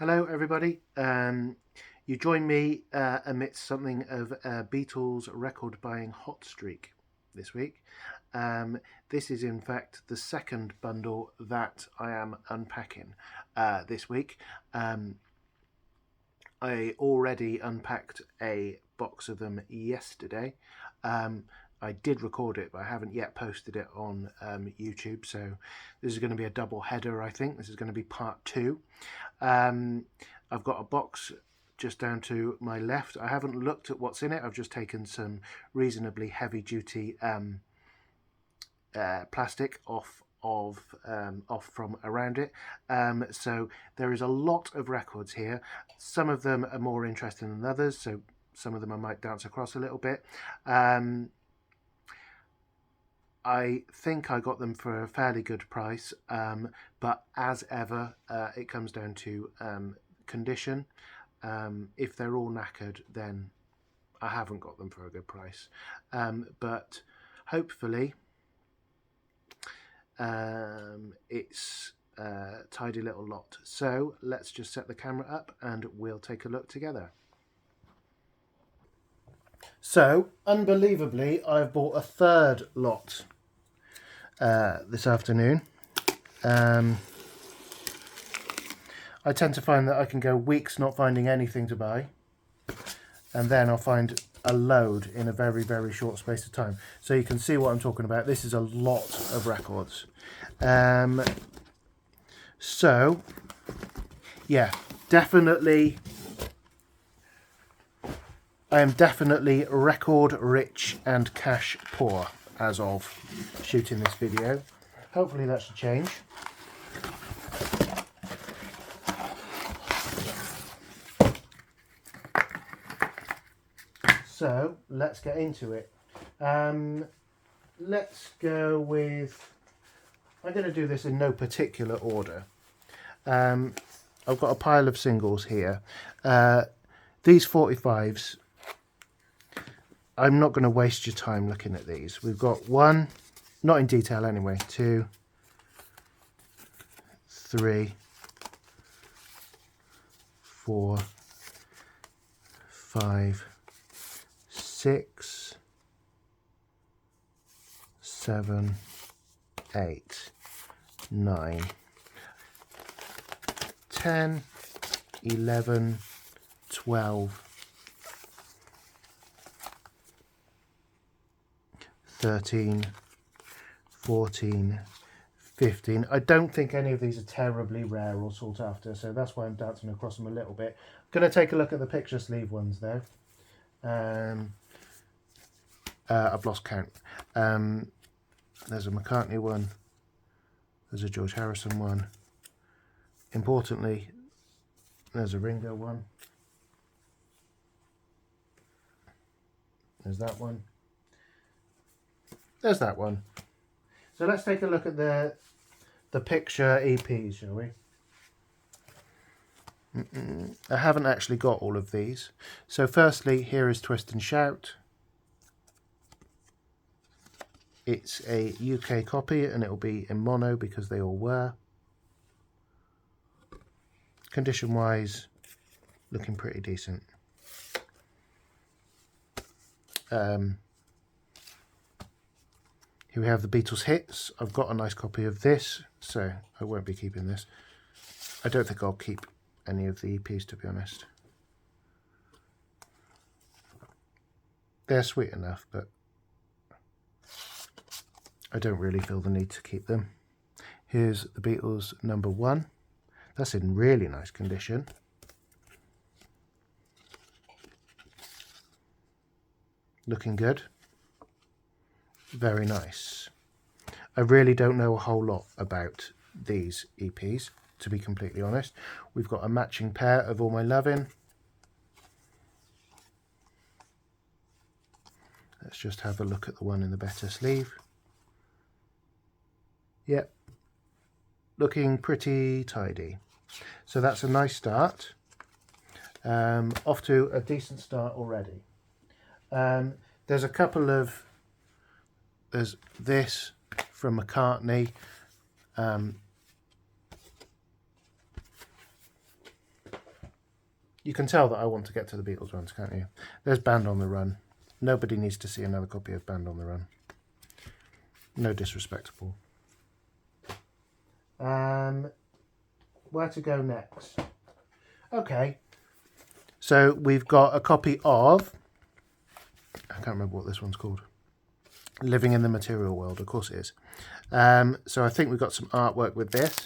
Hello everybody. You join me amidst something of a Beatles record buying hot streak this week. This is in fact the second bundle that I am unpacking this week. I already unpacked a box of them yesterday. I did record it, but I haven't yet posted it on YouTube. So this is going to be a double header, I think. This is going to be part two. I've got a box just down to my left. I haven't looked at what's in it. I've just taken some reasonably heavy duty plastic off from around it. So there is a lot of records here. Some of them are more interesting than others, so some of them I might dance across a little bit. I think I got them for a fairly good price, but as ever, it comes down to condition. If they're all knackered, then I haven't got them for a good price. But hopefully, it's a tidy little lot. So let's just set the camera up and we'll take a look together. So, unbelievably, I've bought a third lot this afternoon. I tend to find that I can go weeks not finding anything to buy, and then I'll find a load in a very, very short space of time. So you can see what I'm talking about. This is a lot of records. So, yeah, definitely, I am definitely record rich and cash poor as of shooting this video. Hopefully that should change. So let's get into it. Let's go with, I'm going to do this in no particular order. I've got a pile of singles here. These 45s, I'm not going to waste your time looking at these. We've got one, not in detail anyway, 2, 3, 4, 5, 6, 7, 8, 9, 10, 11, 12, 13, 14, 15. I don't think any of these are terribly rare or sought after, so that's why I'm dancing across them a little bit. I'm going to take a look at the picture sleeve ones though. I've lost count. There's a McCartney one, there's a George Harrison one. Importantly, there's a Ringo one. There's that one. There's that one. So let's take a look at the picture EPs, shall we? I haven't actually got all of these. So firstly, here is Twist and Shout. It's a UK copy and it will be in mono because they all were. Condition wise, looking pretty decent. Here we have the Beatles hits. I've got a nice copy of this, so I won't be keeping this. I don't think I'll keep any of the EPs, to be honest. They're sweet enough, but I don't really feel the need to keep them. Here's the Beatles number 1. That's in really nice condition. Looking good. Very nice. I really don't know a whole lot about these EPs, to be completely honest. We've got a matching pair of All My Lovin'. Let's just have a look at the one in the better sleeve. Yep, looking pretty tidy. So that's a nice start. Off to a decent start already. There's a couple of, there's this from McCartney. You can tell that I want to get to the Beatles ones, can't you? There's Band on the Run. Nobody needs to see another copy of Band on the Run. No disrespectful. Where to go next? Okay. So we've got a copy of... I can't remember what this one's called. Living in the Material World. Of course it is. So I think we've got some artwork with this.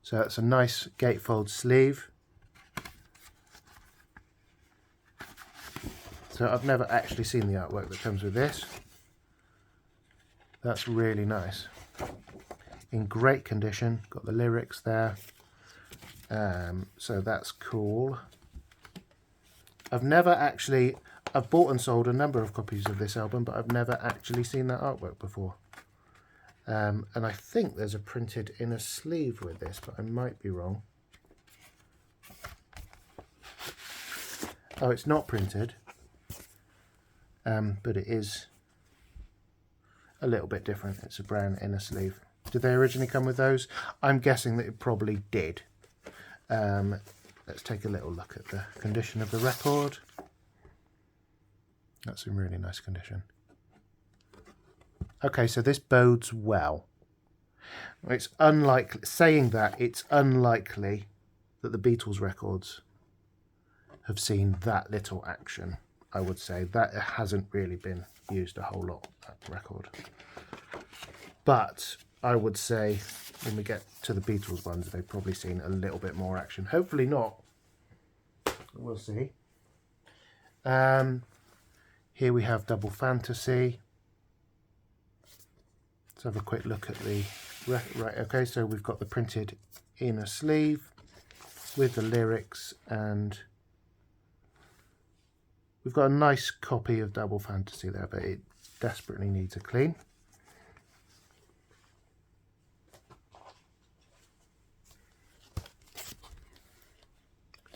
So it's a nice gatefold sleeve. So I've never actually seen the artwork that comes with this. That's really nice. In great condition. Got the lyrics there. So that's cool. I've bought and sold a number of copies of this album, but I've never actually seen that artwork before. And I think there's a printed inner sleeve with this, but I might be wrong. Oh, it's not printed. But it is a little bit different. It's a brown inner sleeve. Did they originally come with those? I'm guessing that it probably did. Let's take a little look at the condition of the record. That's in really nice condition. Okay, so this bodes well. It's unlikely, saying that, it's unlikely that the Beatles records have seen that little action. I would say that it hasn't really been used a whole lot, that record. But I would say when we get to the Beatles ones, they've probably seen a little bit more action. Hopefully not. We'll see. Here we have Double Fantasy. Let's have a quick look at the... Right, okay, so we've got the printed inner sleeve with the lyrics, and we've got a nice copy of Double Fantasy there, but it desperately needs a clean.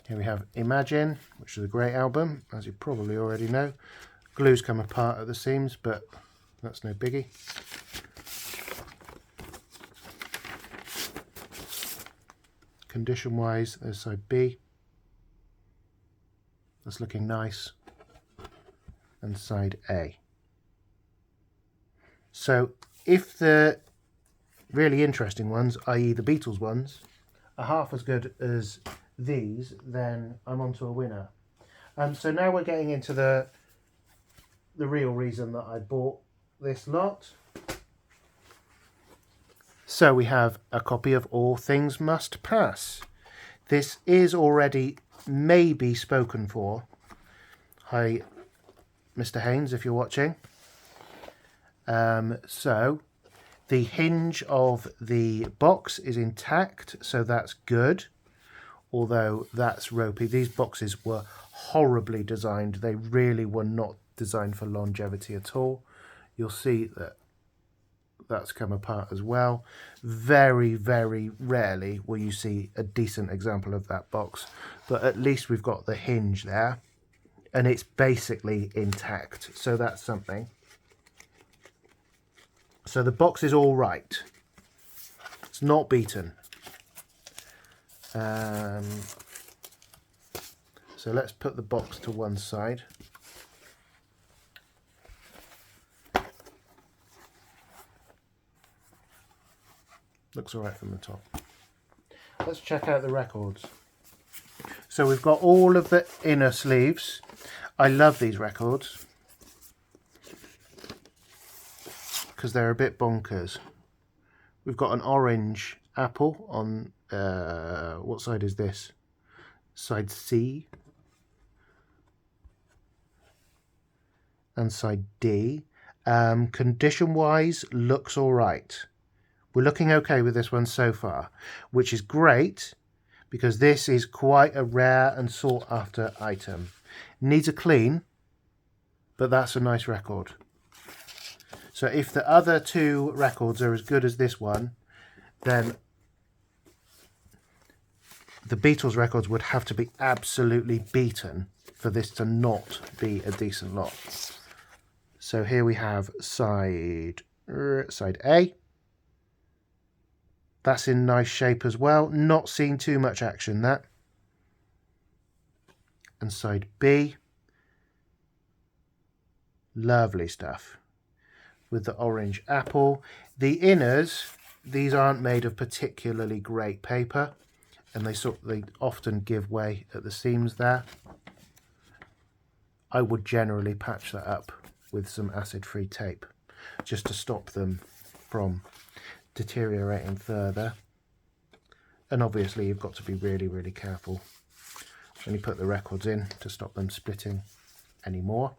Here we have Imagine, which is a great album, as you probably already know. Glue's come apart at the seams, but that's no biggie. Condition wise, there's side B. That's looking nice. And side A. So if the really interesting ones, i.e. the Beatles ones, are half as good as these, then I'm on to a winner. So now we're getting into the real reason that I bought this lot. So we have a copy of All Things Must Pass. This is already maybe spoken for. Hi, Mr. Haynes, if you're watching. So the hinge of the box is intact, so that's good. Although that's ropey. These boxes were horribly designed. They really were not designed for longevity at all. You'll see that that's come apart as well. Very, very rarely will you see a decent example of that box, but at least we've got the hinge there and it's basically intact, so that's something. So the box is all right. It's not beaten. So let's put the box to one side. Looks all right from the top. Let's check out the records. So we've got all of the inner sleeves. I love these records because they're a bit bonkers. We've got an orange apple on, what side is this? Side C. And side D. Condition wise, looks all right. We're looking okay with this one so far, which is great because this is quite a rare and sought after item. Needs a clean, but that's a nice record. So if the other two records are as good as this one, then the Beatles records would have to be absolutely beaten for this to not be a decent lot. So here we have side A. That's in nice shape as well. Not seen too much action, that. and side B. Lovely stuff with the orange apple. The inners, these aren't made of particularly great paper, and they often give way at the seams there. I would generally patch that up with some acid-free tape just to stop them from deteriorating further. And obviously you've got to be really, really careful when you put the records in to stop them splitting anymore.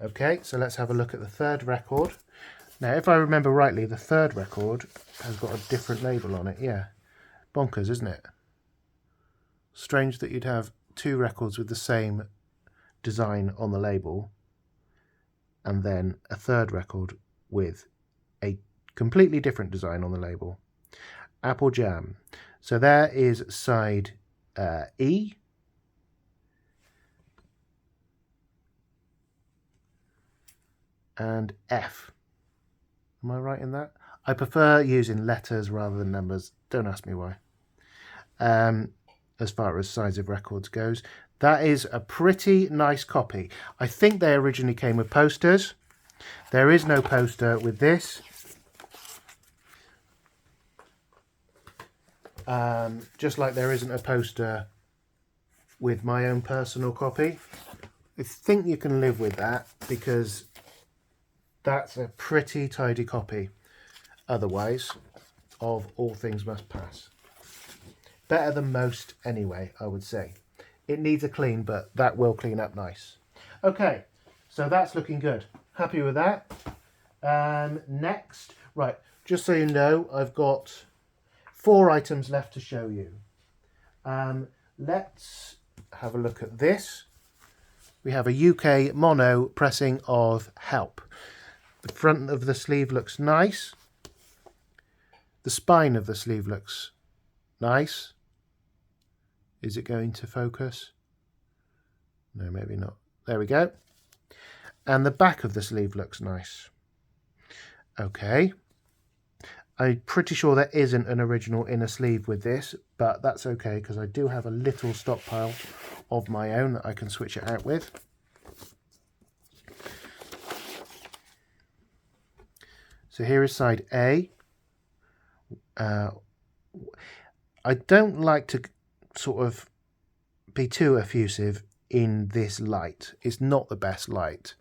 Okay, so let's have a look at the third record. Now, if I remember rightly, the third record has got a different label on it. Yeah, bonkers, isn't it? Strange that you'd have two records with the same design on the label and then a third record with a completely different design on the label. Apple Jam. So there is side E. And F. Am I right in that? I prefer using letters rather than numbers. Don't ask me why. As far as size of records goes, that is a pretty nice copy. I think they originally came with posters. There is no poster with this. Just like there isn't a poster with my own personal copy. I think you can live with that because that's a pretty tidy copy otherwise of All Things Must Pass. Better than most anyway, I would say. It needs a clean, but that will clean up nice. Okay, so that's looking good. Happy with that. Next, right, just so you know, I've got 4 items left to show you. Let's have a look at this. We have a UK mono pressing of Help. The front of the sleeve looks nice. The spine of the sleeve looks nice. Is it going to focus? No, maybe not. There we go. And the back of the sleeve looks nice. Okay. I'm pretty sure there isn't an original inner sleeve with this, but that's okay because I do have a little stockpile of my own that I can switch it out with. So here is side A. I don't like to sort of be too effusive in this light. It's not the best light.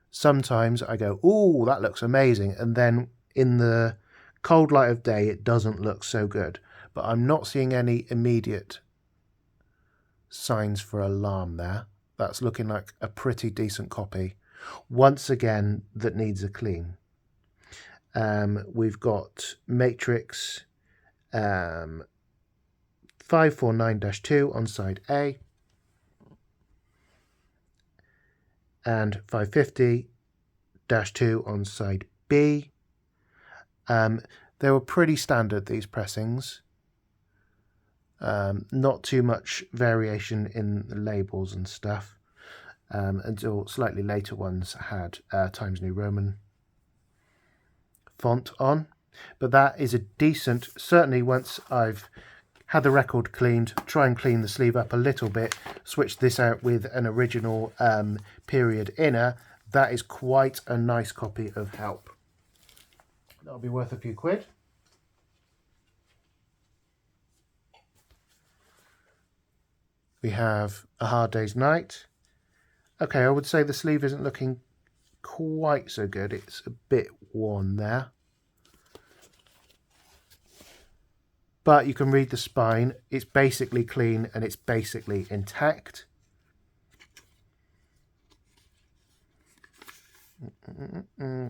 Sometimes I go, ooh, that looks amazing. And then in the cold light of day, it doesn't look so good. But I'm not seeing any immediate signs for alarm there. That's looking like a pretty decent copy. Once again, that needs a clean. We've got Matrix 549-2 on side A and 550-2 on side B. They were pretty standard, these pressings. Not too much variation in the labels and stuff until slightly later ones had Times New Roman font on. But that is a decent, certainly once I've had the record cleaned, try and clean the sleeve up a little bit, switch this out with an original period inner, that is quite a nice copy of Help. That'll be worth a few quid. We have A Hard Day's Night. Okay, I would say the sleeve isn't looking quite so good. It's a bit worn there. But you can read the spine. It's basically clean and it's basically intact.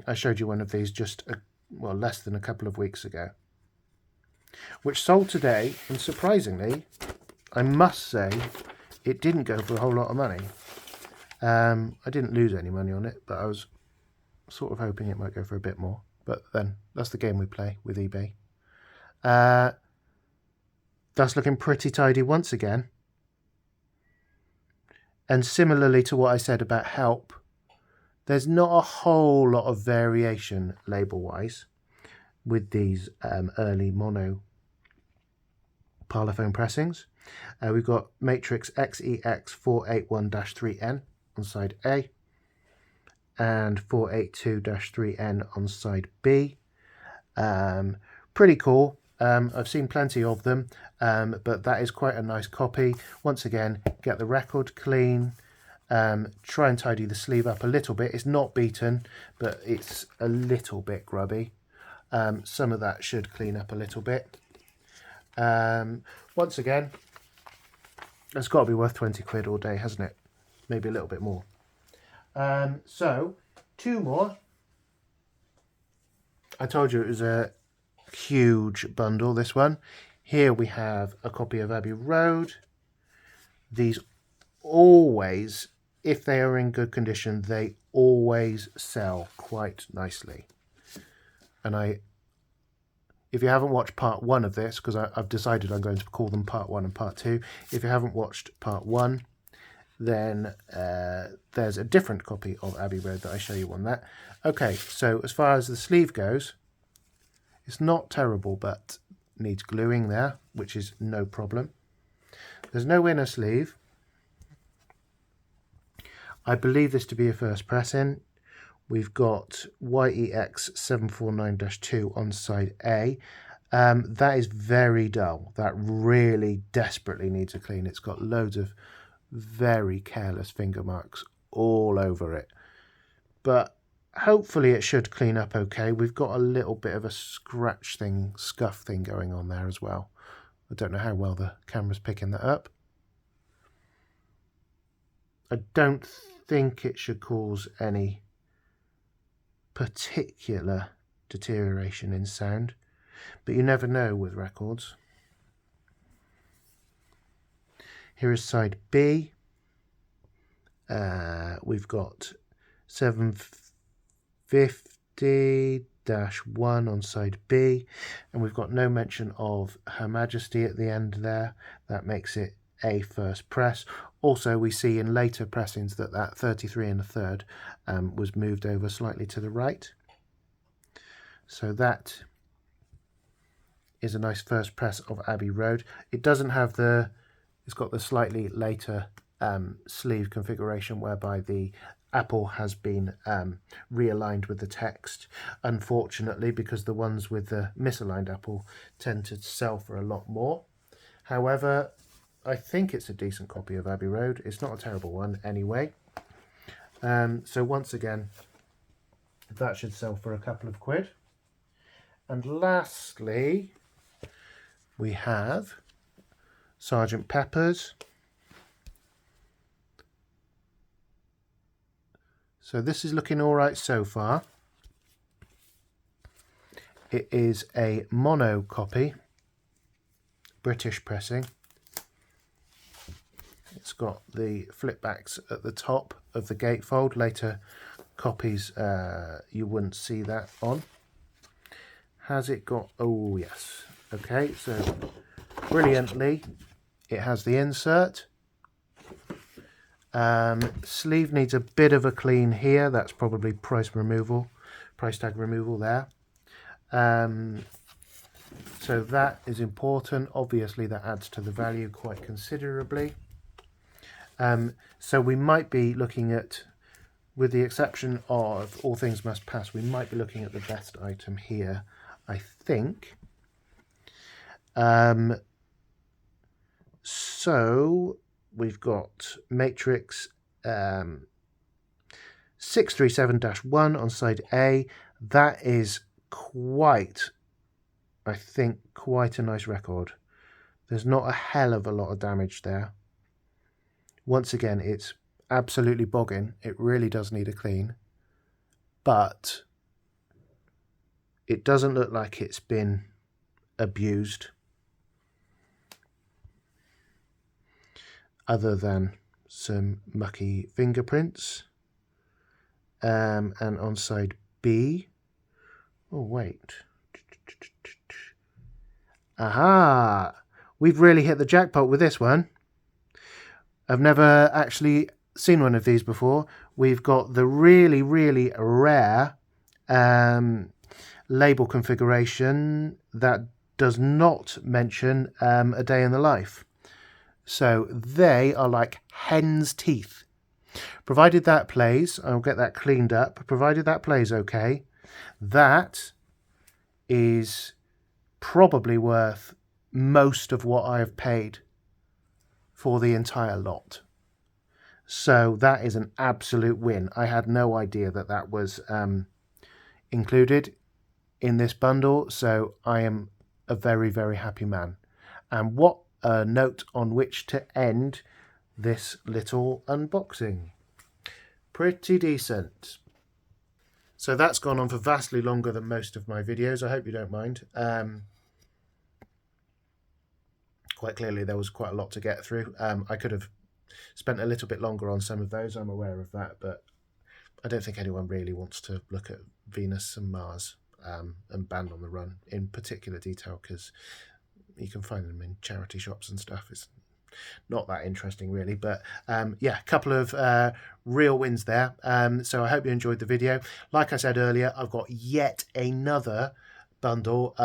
I showed you one of these just, less than a couple of weeks ago, which sold today, and surprisingly, I must say, it didn't go for a whole lot of money. I didn't lose any money on it, but I was sort of hoping it might go for a bit more. But then, that's the game we play with eBay. That's looking pretty tidy once again. And similarly to what I said about Help, there's not a whole lot of variation label-wise with these early mono parlophone pressings. We've got Matrix XEX481-3N on side A and 482-3N on side B. Pretty cool. I've seen plenty of them, but that is quite a nice copy. Once again, get the record clean. Try and tidy the sleeve up a little bit. It's not beaten, but it's a little bit grubby. Some of that should clean up a little bit. Once again, it's got to be worth 20 quid all day, hasn't it? Maybe a little bit more. So, two more. I told you it was a huge bundle, this one. Here we have a copy of Abbey Road. These always, if they are in good condition, they always sell quite nicely. And if you haven't watched part one of this, because I've decided I'm going to call them part one and part two. If you haven't watched part one, then there's a different copy of Abbey Road that I show you on that. Okay, so as far as the sleeve goes, it's not terrible, but needs gluing there, which is no problem. There's no inner sleeve. I believe this to be a first pressing. We've got YEX749-2 on side A. That is very dull. That really desperately needs a clean. It's got loads of very careless finger marks all over it. But hopefully it should clean up okay. We've got a little bit of a scratch thing, scuff thing going on there as well. I don't know how well the camera's picking that up. I don't think it should cause any particular deterioration in sound, but you never know with records. Here is side B. We've got 750-1 on side B, and we've got no mention of Her Majesty at the end there. That makes it a first press. Also, we see in later pressings that 33 1/3 was moved over slightly to the right. So that is a nice first press of Abbey Road. It doesn't have it's got the slightly later sleeve configuration whereby the apple has been realigned with the text, unfortunately, because the ones with the misaligned apple tend to sell for a lot more. However, I think it's a decent copy of Abbey Road. It's not a terrible one anyway. So once again, that should sell for a couple of quid. And lastly, we have Sergeant Pepper's. So this is looking all right so far. It is a mono copy, British pressing. It's got the flip backs at the top of the gatefold. Later copies, you wouldn't see that on. Has it got... Oh, yes. Okay, so brilliantly, it has the insert. Sleeve needs a bit of a clean here. That's probably price tag removal there. So that is important. Obviously, that adds to the value quite considerably. So we might be looking at, with the exception of All Things Must Pass, we might be looking at the best item here, I think. So we've got Matrix 637-1 on side A. That is quite a nice record. There's not a hell of a lot of damage there. Once again, it's absolutely bogging. It really does need a clean. But it doesn't look like it's been abused, other than some mucky fingerprints. And on side B... Oh, wait. Aha! We've really hit the jackpot with this one. I've never actually seen one of these before. We've got the really, really rare label configuration that does not mention A Day in the Life. So they are like hen's teeth. Provided that plays, I'll get that cleaned up. Provided that plays okay, that is probably worth most of what I have paid for the entire lot. So that is an absolute win. I had no idea that that was included in this bundle, so I am a very, very happy man. And what a note on which to end this little unboxing. Pretty decent. So that's gone on for vastly longer than most of my videos. I hope you don't mind. Quite clearly there was quite a lot to get through. I could have spent a little bit longer on some of those, I'm aware of that, but I don't think anyone really wants to look at Venus and Mars and Band on the Run in particular detail, because you can find them in charity shops and stuff. It's not that interesting really, but yeah, a couple of real wins there. So I hope you enjoyed the video. Like I said earlier, I've got yet another bundle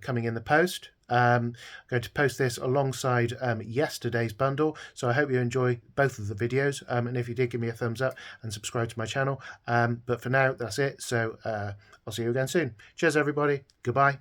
coming in the post. I'm going to post this alongside yesterday's bundle, so I hope you enjoy both of the videos, and if you did, give me a thumbs up and subscribe to my channel. But for now, that's it, so I'll see you again soon. Cheers everybody, goodbye.